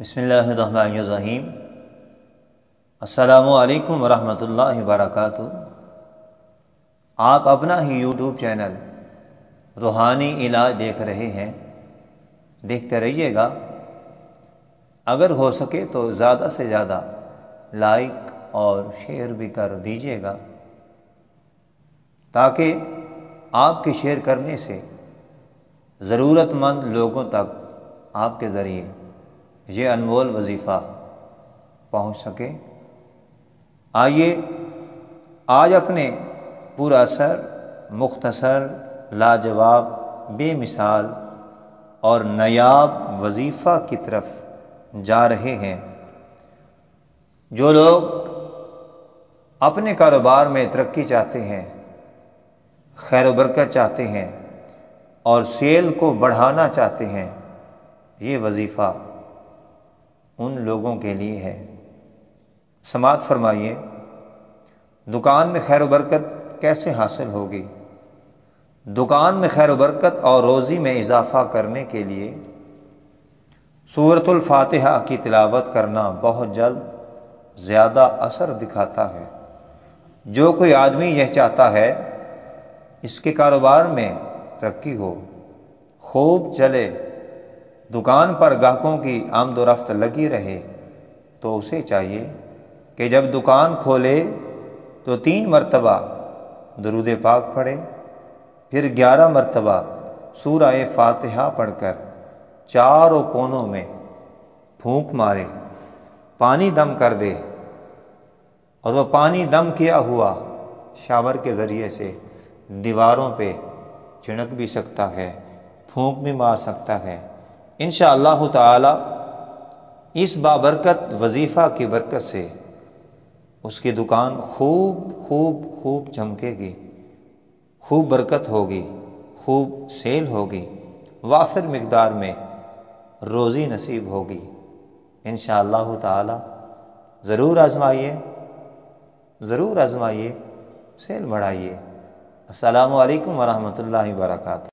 بسم اللہ الرحمن الرحیم۔ السلام علیکم ورحمۃ اللہ وبرکاتہ۔ آپ اپنا ہی یوٹیوب چینل روحانی علاج دیکھ رہے ہیں، دیکھتے رہیے گا۔ اگر ہو سکے تو زیادہ سے زیادہ لائک اور شیئر بھی کر دیجیے گا، تاکہ آپ کے شیئر کرنے سے ضرورت مند لوگوں تک آپ کے ذریعے یہ انمول وظیفہ پہنچ سکے۔ آئیے آج اپنے پر اثر، مختصر، لاجواب، بے مثال اور نایاب وظیفہ کی طرف جا رہے ہیں۔ جو لوگ اپنے کاروبار میں ترقی چاہتے ہیں، خیر و برکت چاہتے ہیں اور سیل کو بڑھانا چاہتے ہیں، یہ وظیفہ ان لوگوں کے لیے ہے۔ سماعت فرمائیے۔ دکان میں خیر و برکت کیسے حاصل ہوگی؟ دکان میں خیر و برکت اور روزی میں اضافہ کرنے کے لیے سورۃ الفاتحہ کی تلاوت کرنا بہت جلد زیادہ اثر دکھاتا ہے۔ جو کوئی آدمی یہ چاہتا ہے اس کے کاروبار میں ترقی ہو، خوب چلے، دکان پر گاہکوں کی آمد و رفت لگی رہے، تو اسے چاہیے کہ جب دکان کھولے تو 3 مرتبہ درود پاک پڑھے، پھر 11 مرتبہ سورہ فاتحہ پڑھ کر چاروں کونوں میں پھونک مارے، پانی دم کر دے، اور وہ پانی دم کیا ہوا شاور کے ذریعے سے دیواروں پہ چھڑک بھی سکتا ہے، پھونک بھی مار سکتا ہے۔ انشاءاللہ تعالی اس بابرکت وظیفہ کی برکت سے اس کی دکان خوب چمکے گی، خوب برکت ہوگی، خوب سیل ہوگی، وافر مقدار میں روزی نصیب ہوگی۔ انشاءاللہ تعالی ضرور آزمائیے، سیل بڑھائیے۔ السلام علیکم ورحمۃ اللہ وبرکاتہ۔